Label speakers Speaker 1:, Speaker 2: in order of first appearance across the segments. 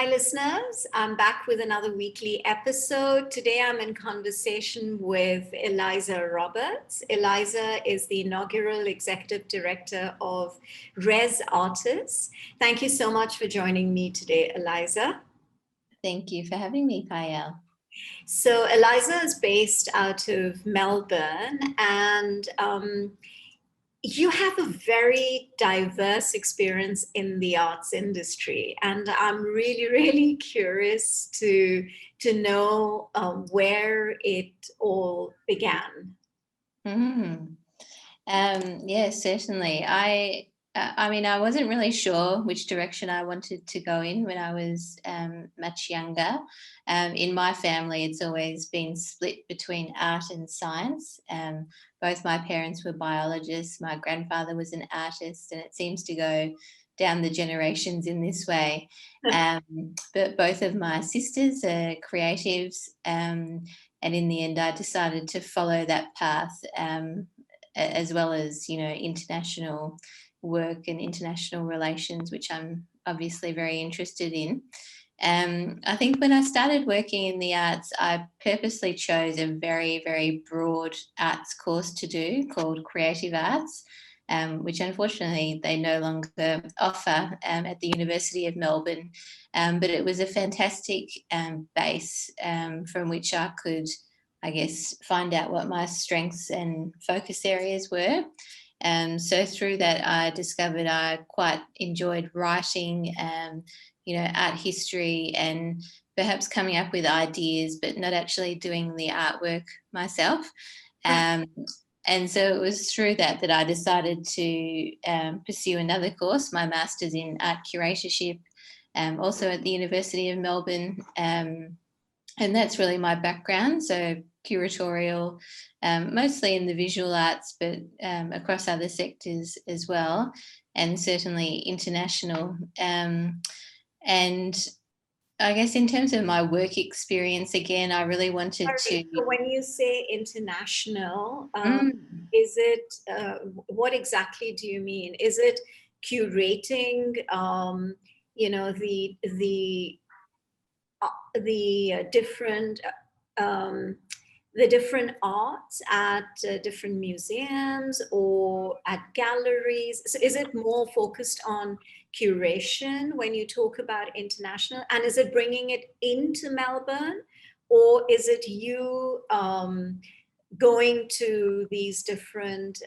Speaker 1: Hi, listeners. I'm back with another weekly episode. Today, I'm in conversation with Eliza Roberts. Eliza is the inaugural executive director of Artis. Thank you so much for joining me today, Eliza.
Speaker 2: Thank you for having me, Payal.
Speaker 1: So, Eliza is based out of Melbourne, and you have a very diverse experience in the arts industry, and I'm really curious to know where it all began.
Speaker 2: Yes, certainly. I wasn't really sure which direction I wanted to go in when I was much younger. In my family, it's always been split between art and science. Both my parents were biologists. My grandfather was an artist, and it seems to go down the generations in this way. But both of my sisters are creatives, and in the end, I decided to follow that path. As well as, international work and international relations, which I'm obviously very interested in. I think when I started working in the arts, I purposely chose a very broad arts course to do called Creative Arts, which unfortunately they no longer offer at the University of Melbourne. But it was a fantastic base from which I could, I guess, find out what my strengths and focus areas were. So through that, I discovered I quite enjoyed writing, art history, and perhaps coming up with ideas, but not actually doing the artwork myself. And so it was through that I decided to pursue another course, my master's in art curatorship, also at the University of Melbourne. And that's really my background. So curatorial, mostly in the visual arts, but across other sectors as well, and certainly international. And I guess in terms of my work experience, again, I really wanted to...
Speaker 1: So when you say international, is it, what exactly do you mean? Is it curating, the different arts at different museums or at galleries? So is it more focused on curation when you talk about international? And is it bringing it into Melbourne, or is it you going to these different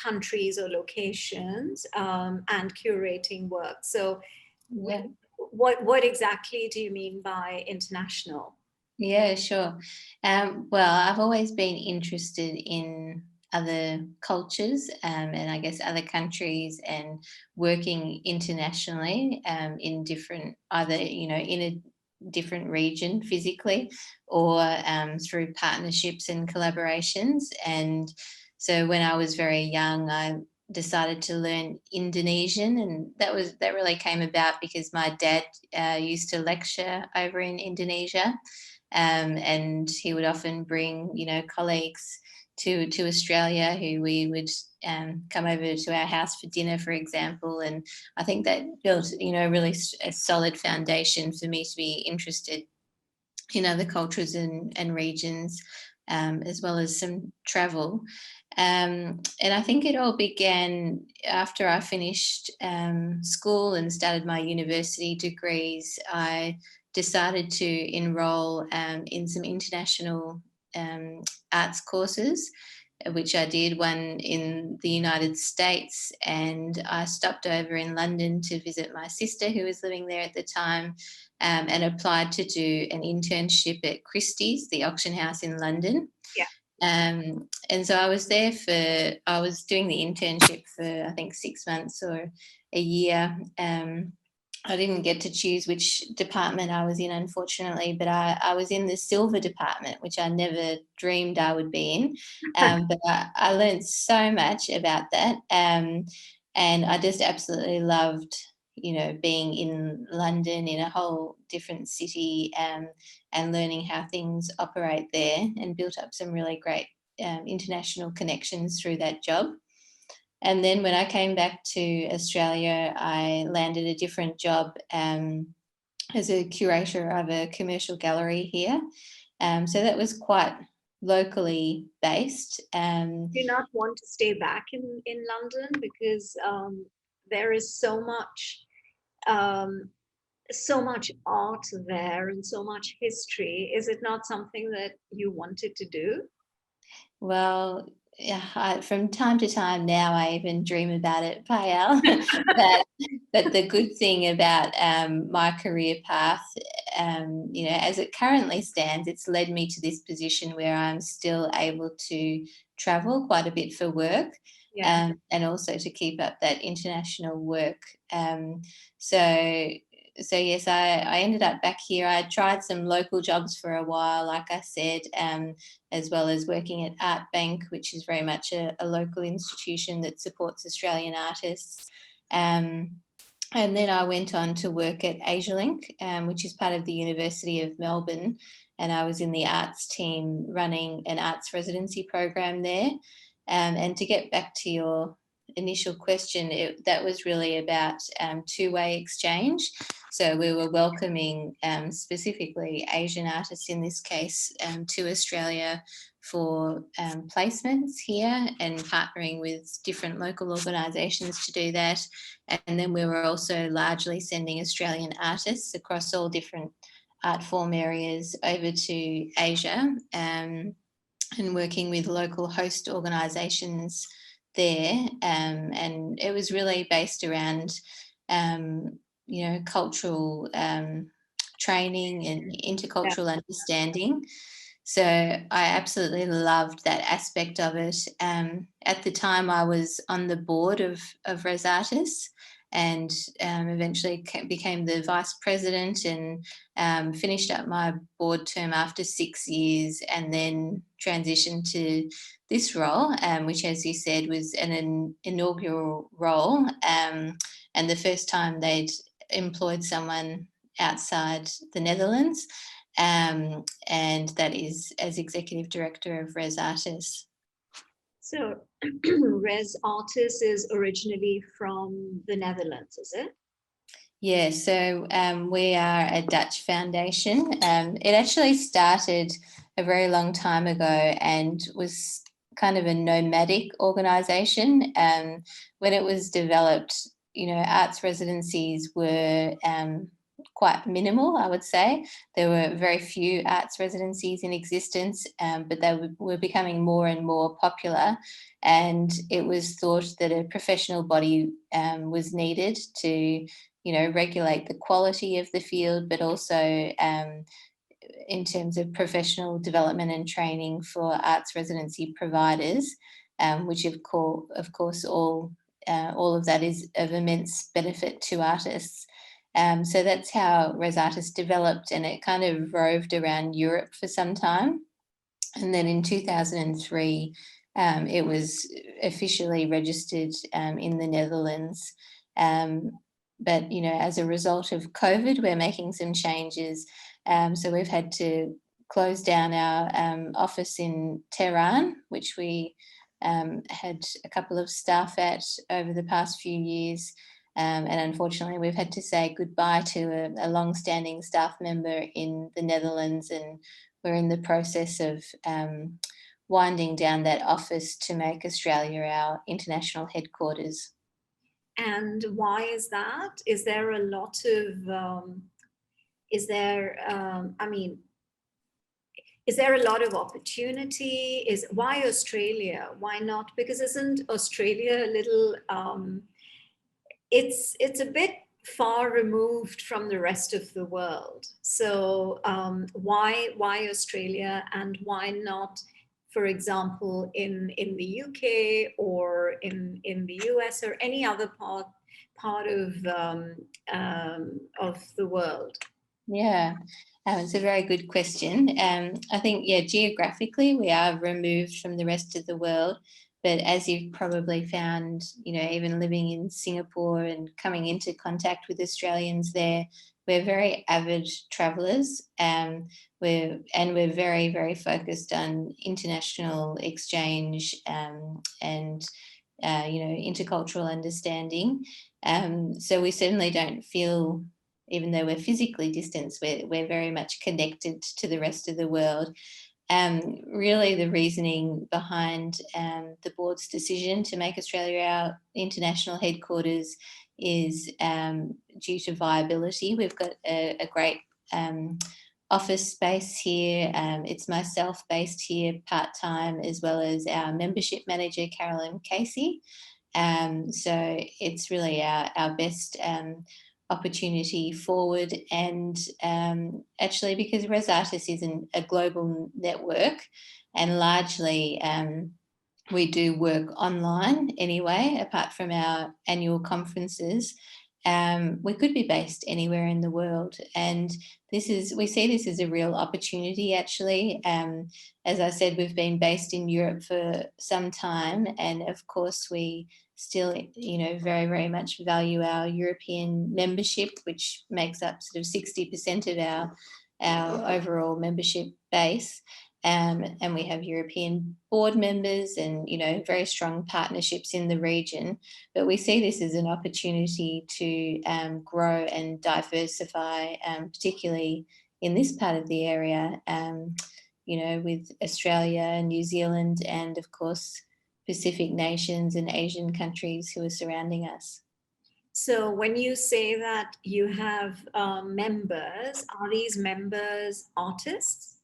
Speaker 1: countries or locations and curating work? So
Speaker 2: Yeah.
Speaker 1: What exactly do you mean by international?
Speaker 2: Yeah, sure. Well, I've always been interested in other cultures, and I guess other countries, and working internationally in different, either, in a different region physically, or through partnerships and collaborations. And so when I was very young, I decided to learn Indonesian, and that really came about because my dad used to lecture over in Indonesia. And he would often bring, colleagues to Australia who we would come over to our house for dinner, for example. And I think that built, really a solid foundation for me to be interested in other cultures and regions, as well as some travel. And I think it all began after I finished school and started my university degrees. I decided to enroll in some international arts courses, which I did, one in the United States, and I stopped over in London to visit my sister who was living there at the time, and applied to do an internship at Christie's, the auction house in London.
Speaker 1: Yeah.
Speaker 2: And so I was doing the internship for, I think, 6 months or a year. I didn't get to choose which department I was in, unfortunately, but I was in the silver department, which I never dreamed I would be in. But I learned so much about that. And I just absolutely loved, being in London, in a whole different city, and learning how things operate there, and built up some really great international connections through that job. And then when I came back to Australia, I landed a different job as a curator of a commercial gallery here. So that was quite locally based.
Speaker 1: Do you not want to stay back in London because there is um, so much art there and so much history? Is it not something that you wanted to do?
Speaker 2: Well, yeah, from time to time now, I even dream about it, Payal. but but the good thing about my career path, as it currently stands, it's led me to this position where I'm still able to travel quite a bit for work,
Speaker 1: Yeah.
Speaker 2: and also to keep up that international work. So. So yes, I ended up back here. I tried some local jobs for a while, like I said, as well as working at Artbank, which is very much a local institution that supports Australian artists. Um, and then I went on to work at Asialink, which is part of the University of Melbourne. And I was in the arts team running an arts residency program there. And to get back to your initial question, that was really about two-way exchange. So we were welcoming specifically Asian artists in this case to Australia for placements here and partnering with different local organisations to do that. And then we were also largely sending Australian artists across all different art form areas over to Asia, and working with local host organisations there. And it was really based around, cultural training and
Speaker 1: Yeah.
Speaker 2: intercultural understanding. So I absolutely loved that aspect of it. At the time, I was on the board of Res Artis, and eventually became the vice president, and finished up my board term after 6 years, and then transitioned to this role, which, as you said, was an inaugural role, and the first time they'd employed someone outside the Netherlands. And that is as executive director of Res Artis.
Speaker 1: So Res Artis is originally from the Netherlands, is it?
Speaker 2: Yeah, so we are a Dutch foundation. It actually started a very long time ago and was kind of a nomadic organisation. When it was developed, arts residencies were quite minimal, I would say. There were very few arts residencies in existence, but they were becoming more and more popular. And it was thought that a professional body was needed to regulate the quality of the field, but also in terms of professional development and training for arts residency providers, which of course all of that is of immense benefit to artists. So that's how Res Artis developed, and it kind of roved around Europe for some time. And then in 2003, it was officially registered in the Netherlands. But as a result of COVID, we're making some changes. So we've had to close down our office in Tehran, which we had a couple of staff at over the past few years. And unfortunately, we've had to say goodbye to a long-standing staff member in the Netherlands, and we're in the process of winding down that office to make Australia our international headquarters.
Speaker 1: And why is that? Is there a lot of, is there a lot of opportunity? Why Australia? Why not? Because isn't Australia a little, it's a bit far removed from the rest of the world. So why Australia, and why not, for example, in the UK or in the US or any other part of the world?
Speaker 2: Yeah, it's a very good question. I think, geographically, we are removed from the rest of the world. But as you've probably found, even living in Singapore and coming into contact with Australians there, we're very avid travellers. We're very, very focused on international exchange, and intercultural understanding. So we certainly don't feel even though we're physically distanced, we're very much connected to the rest of the world. Really the reasoning behind the board's decision to make Australia our international headquarters is due to viability. We've got a great office space here. It's myself based here part-time, as well as our membership manager, Carolyn Casey. So it's really our best opportunity forward, and actually because Artis isn't a global network, and largely we do work online anyway, apart from our annual conferences. We could be based anywhere in the world, and we see this as a real opportunity actually. As I said, we've been based in Europe for some time, and of course we still, very, very much value our European membership, which makes up sort of 60% of our overall membership base. And we have European board members and, very strong partnerships in the region. But we see this as an opportunity to grow and diversify, particularly in this part of the area, with Australia, New Zealand, and of course, Pacific nations and Asian countries who are surrounding us.
Speaker 1: So when you say that you have members, are these members artists?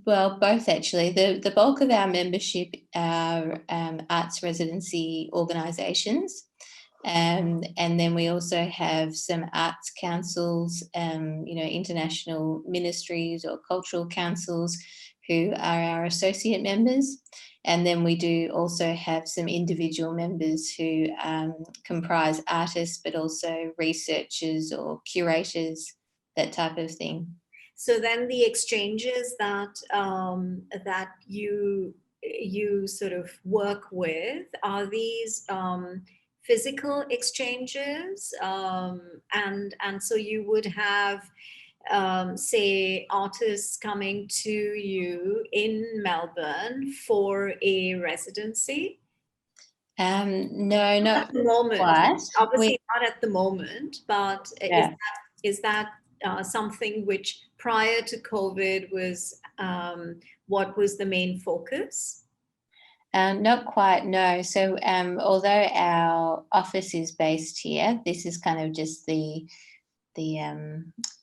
Speaker 2: Well, both actually. The bulk of our membership are arts residency organisations, and then we also have some arts councils, international ministries or cultural councils who are our associate members. And then we do also have some individual members who comprise artists, but also researchers or curators, that type of thing.
Speaker 1: So then the exchanges that that you sort of work with, are these physical exchanges, and so you would have say artists coming to you in Melbourne for a residency?
Speaker 2: No, not
Speaker 1: at the moment.
Speaker 2: quite.
Speaker 1: Obviously not at the moment, but is that something which prior to COVID was what was the main focus?
Speaker 2: Not quite, no. So although our office is based here, this is kind of just the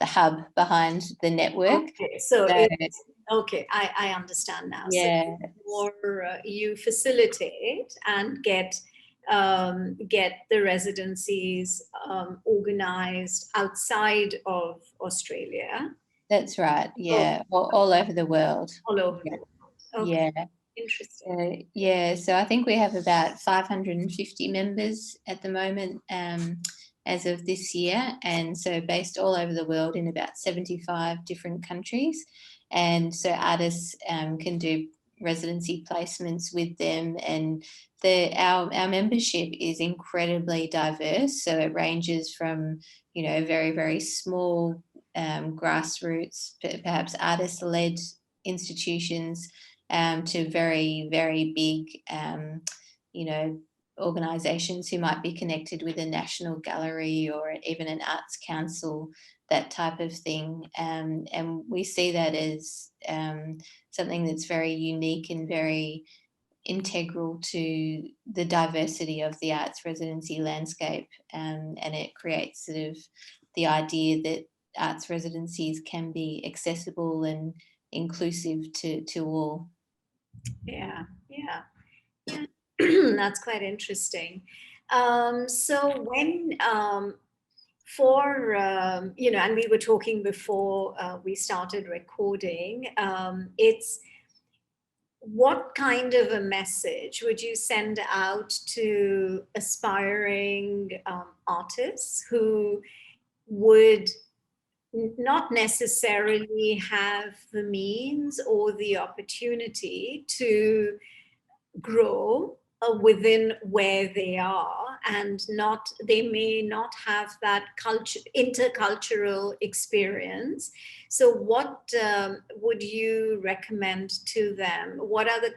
Speaker 2: hub behind the network.
Speaker 1: Okay, so I understand now.
Speaker 2: Yeah.
Speaker 1: So more you facilitate and get the residencies organized outside of Australia.
Speaker 2: That's right. Yeah, all over the world.
Speaker 1: All over the world. Okay.
Speaker 2: Yeah.
Speaker 1: Interesting.
Speaker 2: So I think we have about 550 members at the moment as of this year, and so based all over the world in about 75 different countries. And so artists can do residency placements with them, and our membership is incredibly diverse. So it ranges from very, very small grassroots, perhaps artist-led institutions, to very, very big, organisations who might be connected with a national gallery or even an arts council, that type of thing. And we see that as something that's very unique and very integral to the diversity of the arts residency landscape. And it creates sort of the idea that arts residencies can be accessible and inclusive to all.
Speaker 1: Yeah. That's quite interesting. So when and we were talking before we started recording, it's what kind of a message would you send out to aspiring artists who would not necessarily have the means or the opportunity to grow within where they are, and they may not have that intercultural experience? So what would you recommend to them? What are the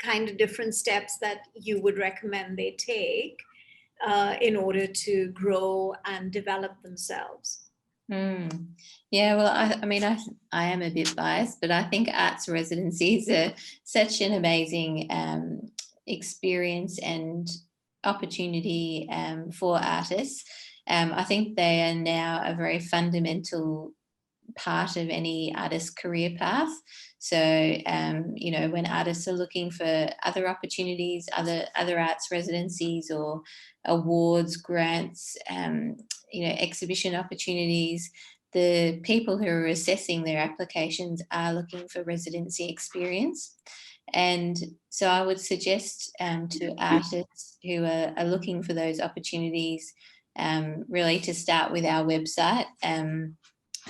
Speaker 1: kind of different steps that you would recommend they take in order to grow and develop themselves.
Speaker 2: Yeah, well, I mean, I am a bit biased, but I think arts residencies are such an amazing experience and opportunity for artists. I think they are now a very fundamental part of any artist career path. So, you know, when artists are looking for other opportunities, other arts residencies or awards, grants, you know, exhibition opportunities, the people who are assessing their applications are looking for residency experience. And so I would suggest to artists who are looking for those opportunities really to start with our website.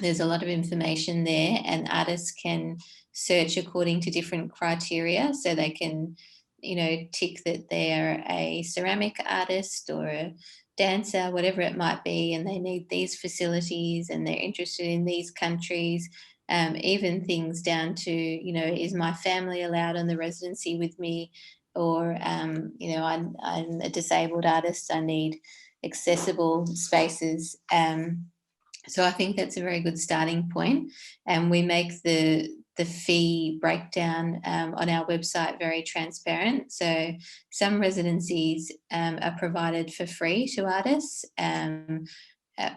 Speaker 2: There's a lot of information there, and artists can search according to different criteria. So they can, you know, tick that they're a ceramic artist or a dancer, whatever it might be, and they need these facilities and they're interested in these countries. Even things down to, you know, is my family allowed on the residency with me? Or, you know, I'm a disabled artist, I need accessible spaces. So I think that's a very good starting point, and we make the fee breakdown on our website very transparent. So some residencies are provided for free to artists.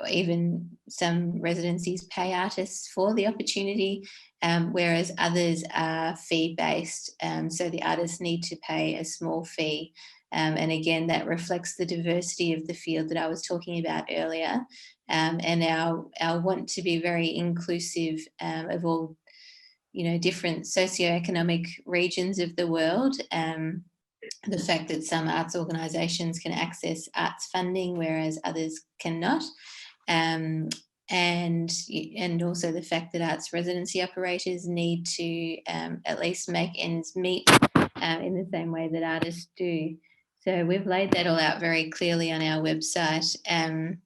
Speaker 2: Even some residencies pay artists for the opportunity, whereas others are fee based. So the artists need to pay a small fee. And again, that reflects the diversity of the field that I was talking about earlier, and our want to be very inclusive of all, you know, different socioeconomic regions of the world. The fact that some arts organisations can access arts funding, whereas others cannot. And also the fact that arts residency operators need to at least make ends meet in the same way that artists do. So we've laid that all out very clearly on our website, and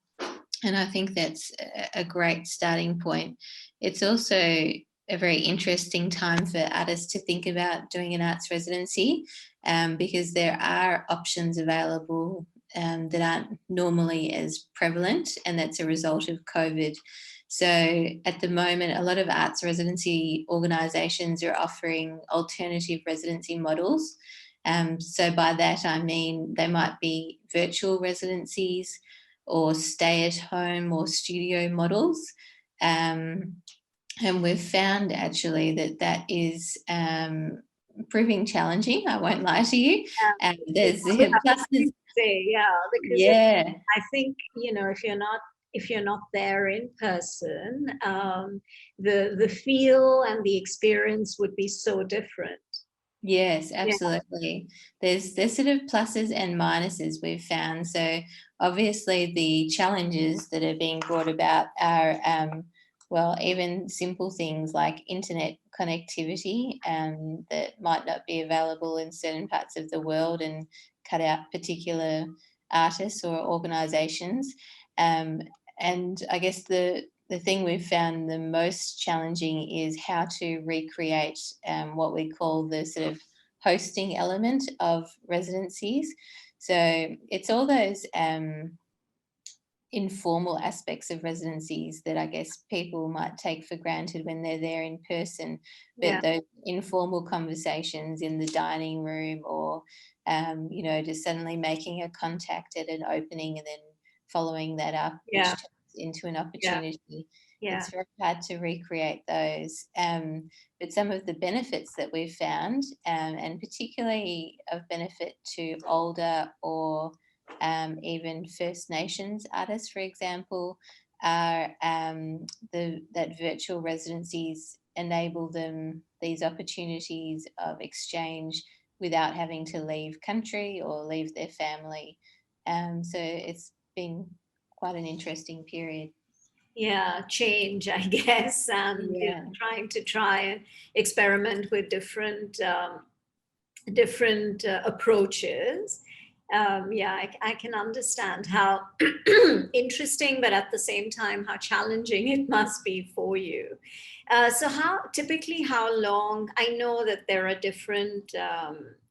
Speaker 2: I think that's a great starting point. It's also a very interesting time for artists to think about doing an arts residency, because there are options available that aren't normally as prevalent, and that's a result of COVID. So at the moment, a lot of arts residency organisations are offering alternative residency models. So by that, I mean they might be virtual residencies or stay at home or studio models. And we've found actually that is proving challenging. I won't lie to you. There's pluses.
Speaker 1: Yeah, because
Speaker 2: Yeah.
Speaker 1: I think, you know, if you're not there in person, the feel and the experience would be so different.
Speaker 2: Yes, absolutely. There's sort of pluses and minuses we've found. So obviously the challenges that are being brought about are well, even simple things like internet connectivity that might not be available in certain parts of the world and cut out particular artists or organisations. And I guess the thing we've found the most challenging is how to recreate what we call the sort of hosting element of residencies. So it's all those informal aspects of residencies that I guess people might take for granted when they're there in person, but those informal conversations in the dining room, or you know, just suddenly making a contact at an opening and then following that up, which turns into an opportunity. It's very hard to recreate those. But some of the benefits that we've found, and particularly of benefit to older or even First Nations artists, for example, are that virtual residencies enable them these opportunities of exchange without having to leave country or leave their family. So it's been quite an interesting period.
Speaker 1: Change, I guess, and you know, try and experiment with different approaches. I can understand how interesting, but at the same time, how challenging it must be for you. So how long, I know that there are different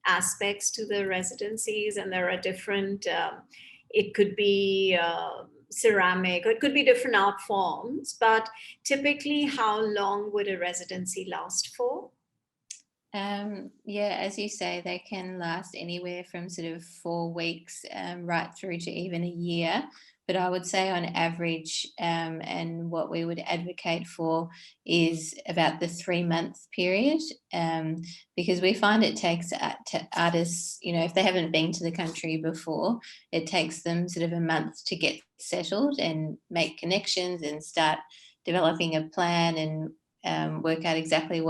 Speaker 1: aspects to the residencies, and there are different it could be ceramic, or it could be different art forms. But typically, how long would a residency last for?
Speaker 2: Yeah, as you say, they can last anywhere from sort of 4 weeks right through to even a year. But I would say on average, and what we would advocate for is about the 3 month period, because we find it takes artists, if they haven't been to the country before, it takes them sort of a month to get settled and make connections and start developing a plan and work out exactly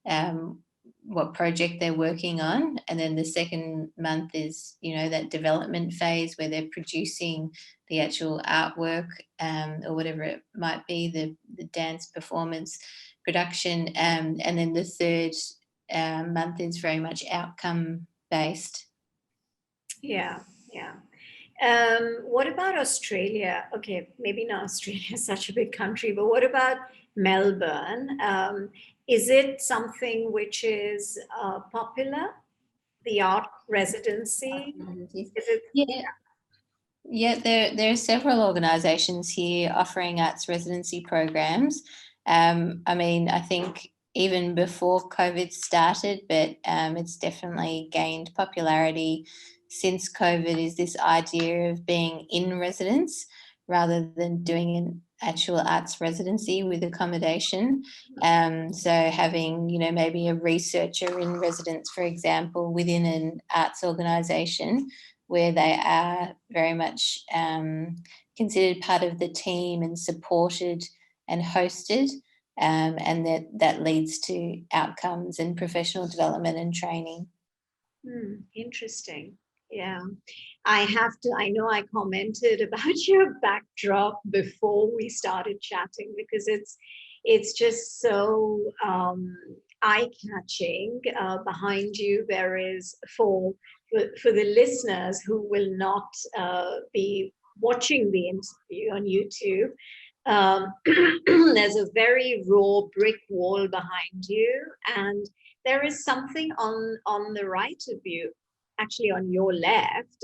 Speaker 2: um, what project they're working on. And then the second month is, that development phase where they're producing the actual artwork, or whatever it might be, the dance performance production. And then the third month is very much outcome based.
Speaker 1: Yeah, yeah. What about Australia? Okay, maybe not Australia is such a big country, but what about Melbourne? Is it something which is popular? The art residency? Is it?
Speaker 2: Yeah, yeah, there are several organisations here offering arts residency programs. I mean, I think even before COVID started, but it's definitely gained popularity since COVID. Is this idea of being in residence rather than doing an actual arts residency with accommodation. So having, maybe a researcher in residence, for example, within an arts organisation, where they are very much considered part of the team and supported and hosted, and that leads to outcomes and professional development and training.
Speaker 1: Interesting. Yeah. I know I commented about your backdrop before we started chatting because it's just so eye-catching. Behind you, there is for the listeners who will not be watching the interview on YouTube. There's a very raw brick wall behind you, and there is something on the right of you, actually on your left,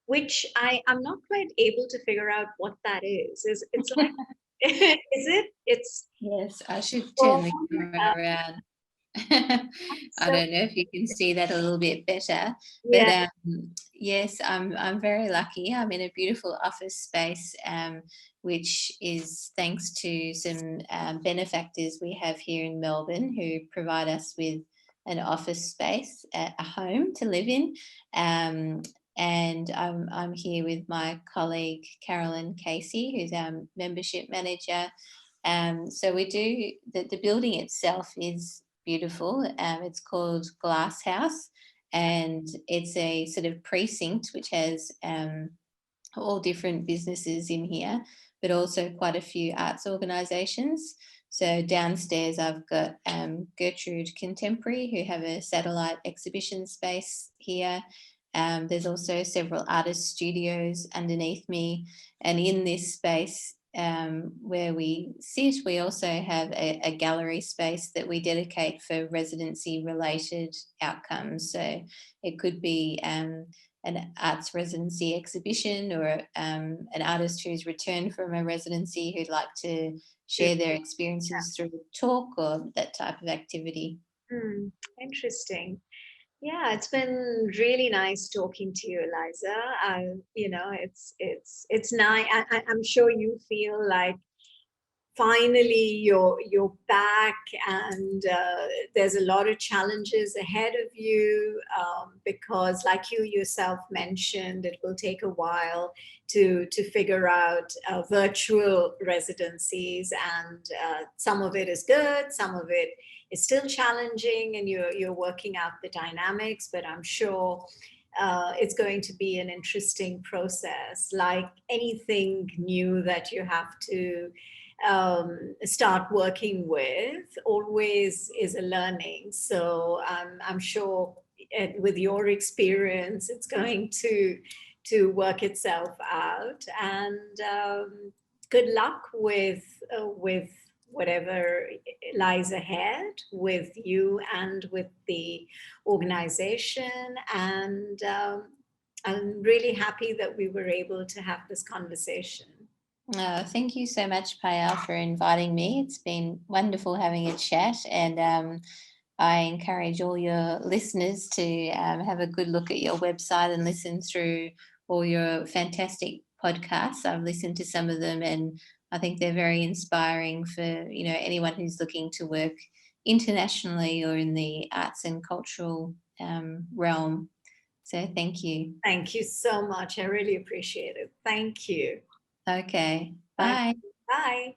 Speaker 1: which I'm not quite able to figure out what that is. It's like is it? It's
Speaker 2: Yes, I should turn the
Speaker 1: stone,
Speaker 2: camera around. I
Speaker 1: so
Speaker 2: don't know if you can see that a little bit better, but
Speaker 1: yeah.
Speaker 2: yes, I'm very lucky. I'm in a beautiful office space, which is thanks to some benefactors we have here in Melbourne who provide us with an office space, a home to live in. And I'm here with my colleague Carolyn Casey, who's our membership manager. So we do the building itself is beautiful. It's called Glass House, and it's a sort of precinct which has all different businesses in here, but also quite a few arts organisations. So downstairs, I've got Gertrude Contemporary, who have a satellite exhibition space here. There's also several artist studios underneath me, and in this space where we sit, we also have a gallery space that we dedicate for residency related outcomes. So it could be an arts residency exhibition, or an artist who's returned from a residency who'd like to share their experiences through talk or that type of activity.
Speaker 1: Interesting. Yeah, it's been really nice talking to you, Eliza. It's nice. I'm sure you feel like finally you're back, and there's a lot of challenges ahead of you, because, like you yourself mentioned, it will take a while to figure out virtual residencies, and some of it is good, some of it is still challenging, and you're working out the dynamics. But I'm sure it's going to be an interesting process, like anything new that you have to start working with. Always is a learning. So I'm sure with your experience, it's going to work itself out. And good luck with whatever lies ahead with you and with the organization. And I'm really happy that we were able to have this conversation.
Speaker 2: Thank you so much, Payal, for inviting me. It's been wonderful having a chat, and I encourage all your listeners to have a good look at your website and listen through all your fantastic podcasts. I've listened to some of them, and I think they're very inspiring for anyone who's looking to work internationally or in the arts and cultural realm. So thank you.
Speaker 1: Thank you so much. I really appreciate it. Thank you.
Speaker 2: Okay,
Speaker 1: Bye.
Speaker 2: bye.
Speaker 1: Bye.